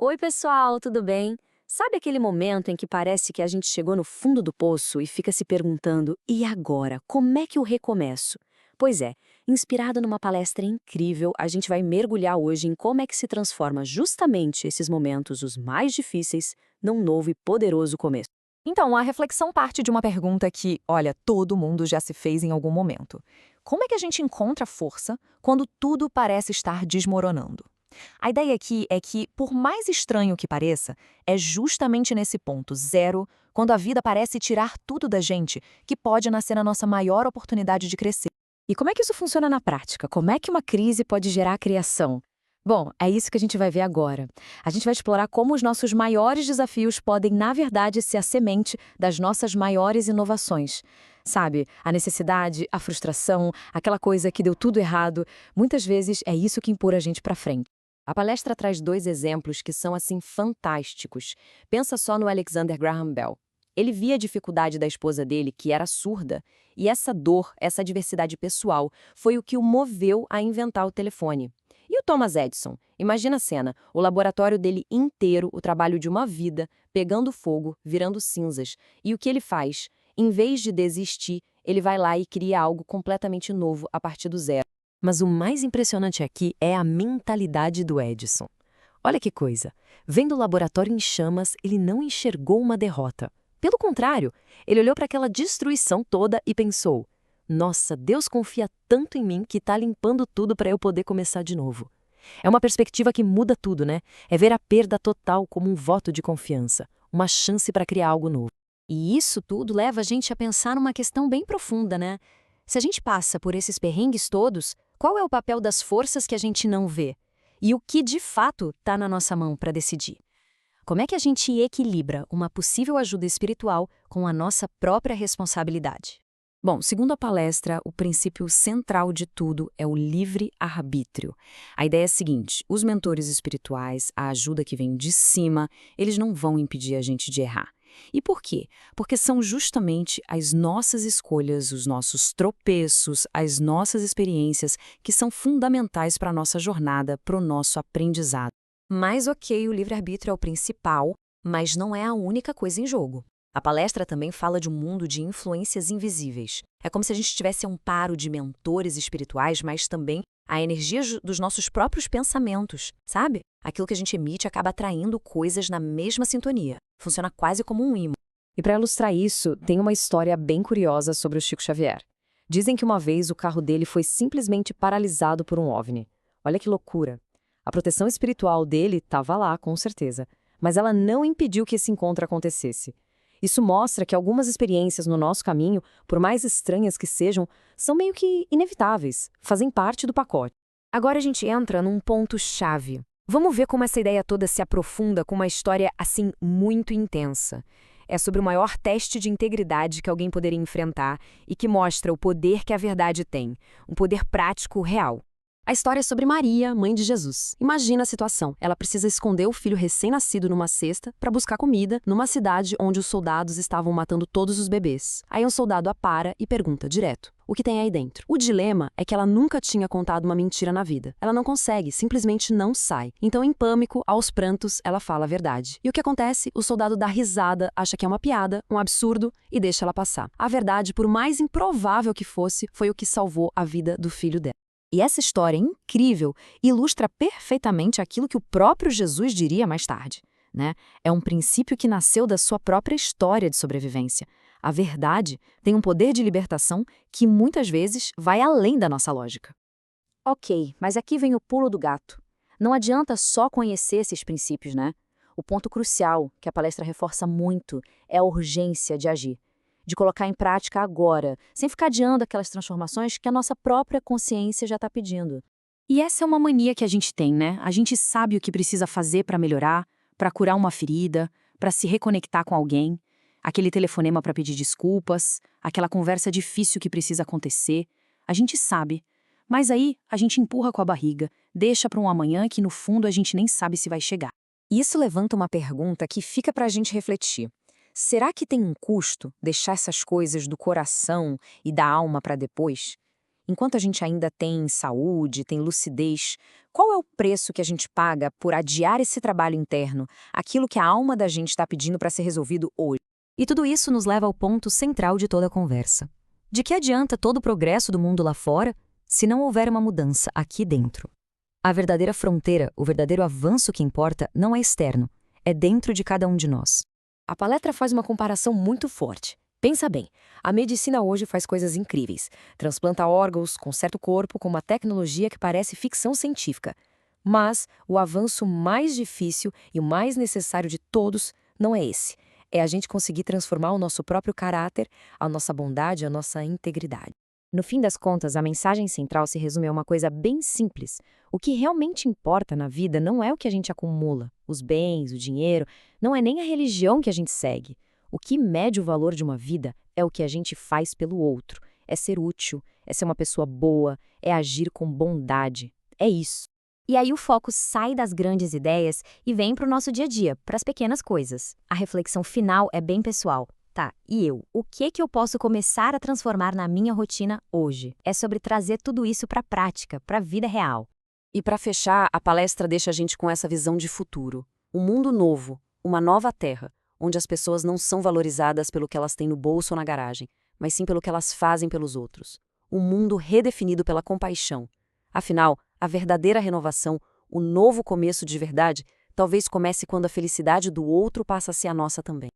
Oi, pessoal, tudo bem? Sabe aquele momento em que parece que a gente chegou no fundo do poço e fica se perguntando: e agora? Como é que eu recomeço? Pois é, inspirado numa palestra incrível, a gente vai mergulhar hoje em como é que se transforma justamente esses momentos, os mais difíceis, num novo e poderoso começo. Então, a reflexão parte de uma pergunta que, olha, todo mundo já se fez em algum momento. Como é que a gente encontra força quando tudo parece estar desmoronando? A ideia aqui é que, por mais estranho que pareça, é justamente nesse ponto zero, quando a vida parece tirar tudo da gente, que pode nascer a nossa maior oportunidade de crescer. E como é que isso funciona na prática? Como é que uma crise pode gerar a criação? Bom, é isso que a gente vai ver agora. A gente vai explorar como os nossos maiores desafios podem, na verdade, ser a semente das nossas maiores inovações. Sabe, a necessidade, a frustração, aquela coisa que deu tudo errado, muitas vezes é isso que empurra a gente para frente. A palestra traz dois exemplos que são, assim, fantásticos. Pensa só no Alexander Graham Bell. Ele via a dificuldade da esposa dele, que era surda, e essa dor, essa adversidade pessoal, foi o que o moveu a inventar o telefone. E o Thomas Edison? Imagina a cena, o laboratório dele inteiro, o trabalho de uma vida, pegando fogo, virando cinzas. E o que ele faz? Em vez de desistir, ele vai lá e cria algo completamente novo a partir do zero. Mas o mais impressionante aqui é a mentalidade do Edison. Olha que coisa. Vendo o laboratório em chamas, ele não enxergou uma derrota. Pelo contrário, ele olhou para aquela destruição toda e pensou: nossa, Deus confia tanto em mim que está limpando tudo para eu poder começar de novo. É uma perspectiva que muda tudo, né? É ver a perda total como um voto de confiança, uma chance para criar algo novo. E isso tudo leva a gente a pensar numa questão bem profunda, né? Se a gente passa por esses perrengues todos, qual é o papel das forças que a gente não vê? E o que de fato está na nossa mão para decidir? Como é que a gente equilibra uma possível ajuda espiritual com a nossa própria responsabilidade? Bom, segundo a palestra, o princípio central de tudo é o livre-arbítrio. A ideia é a seguinte: os mentores espirituais, a ajuda que vem de cima, eles não vão impedir a gente de errar. E por quê? Porque são justamente as nossas escolhas, os nossos tropeços, as nossas experiências que são fundamentais para a nossa jornada, para o nosso aprendizado. Mas ok, o livre-arbítrio é o principal, mas não é a única coisa em jogo. A palestra também fala de um mundo de influências invisíveis. É como se a gente tivesse um paro de mentores espirituais, mas também a energia dos nossos próprios pensamentos, sabe? Aquilo que a gente emite acaba atraindo coisas na mesma sintonia. Funciona quase como um imã. E para ilustrar isso, tem uma história bem curiosa sobre o Chico Xavier. Dizem que uma vez o carro dele foi simplesmente paralisado por um OVNI. Olha que loucura! A proteção espiritual dele estava lá, com certeza, mas ela não impediu que esse encontro acontecesse. Isso mostra que algumas experiências no nosso caminho, por mais estranhas que sejam, são meio que inevitáveis, fazem parte do pacote. Agora a gente entra num ponto-chave. Vamos ver como essa ideia toda se aprofunda com uma história assim muito intensa. É sobre o maior teste de integridade que alguém poderia enfrentar e que mostra o poder que a verdade tem, um poder prático real. A história é sobre Maria, mãe de Jesus. Imagina a situação. Ela precisa esconder o filho recém-nascido numa cesta para buscar comida numa cidade onde os soldados estavam matando todos os bebês. Aí um soldado a para e pergunta direto: o que tem aí dentro? O dilema é que ela nunca tinha contado uma mentira na vida. Ela não consegue, simplesmente não sai. Então, em pânico, aos prantos, ela fala a verdade. E o que acontece? O soldado dá risada, acha que é uma piada, um absurdo e deixa ela passar. A verdade, por mais improvável que fosse, foi o que salvou a vida do filho dela. E essa história incrível ilustra perfeitamente aquilo que o próprio Jesus diria mais tarde, né? É um princípio que nasceu da sua própria história de sobrevivência. A verdade tem um poder de libertação que muitas vezes vai além da nossa lógica. Ok, mas aqui vem o pulo do gato. Não adianta só conhecer esses princípios, né? O ponto crucial, que a palestra reforça muito, é a urgência de agir, de colocar em prática agora, sem ficar adiando aquelas transformações que a nossa própria consciência já está pedindo. E essa é uma mania que a gente tem, né? A gente sabe o que precisa fazer para melhorar, para curar uma ferida, para se reconectar com alguém, aquele telefonema para pedir desculpas, aquela conversa difícil que precisa acontecer. A gente sabe, mas aí a gente empurra com a barriga, deixa para um amanhã que no fundo a gente nem sabe se vai chegar. Isso levanta uma pergunta que fica para a gente refletir. Será que tem um custo deixar essas coisas do coração e da alma para depois? Enquanto a gente ainda tem saúde, tem lucidez, qual é o preço que a gente paga por adiar esse trabalho interno, aquilo que a alma da gente está pedindo para ser resolvido hoje? E tudo isso nos leva ao ponto central de toda a conversa. De que adianta todo o progresso do mundo lá fora se não houver uma mudança aqui dentro? A verdadeira fronteira, o verdadeiro avanço que importa, não é externo, é dentro de cada um de nós. A palestra faz uma comparação muito forte. Pensa bem, a medicina hoje faz coisas incríveis. Transplanta órgãos, conserta o corpo com uma tecnologia que parece ficção científica. Mas o avanço mais difícil e o mais necessário de todos não é esse. É a gente conseguir transformar o nosso próprio caráter, a nossa bondade, a nossa integridade. No fim das contas, a mensagem central se resume a uma coisa bem simples. O que realmente importa na vida não é o que a gente acumula, os bens, o dinheiro, não é nem a religião que a gente segue. O que mede o valor de uma vida é o que a gente faz pelo outro. É ser útil, é ser uma pessoa boa, é agir com bondade. É isso. E aí o foco sai das grandes ideias e vem para o nosso dia a dia, para as pequenas coisas. A reflexão final é bem pessoal. Tá, e eu? O que eu posso começar a transformar na minha rotina hoje? É sobre trazer tudo isso para a prática, para a vida real. E para fechar, a palestra deixa a gente com essa visão de futuro. Um mundo novo, uma nova terra, onde as pessoas não são valorizadas pelo que elas têm no bolso ou na garagem, mas sim pelo que elas fazem pelos outros. Um mundo redefinido pela compaixão. Afinal, a verdadeira renovação, o novo começo de verdade, talvez comece quando a felicidade do outro passa a ser a nossa também.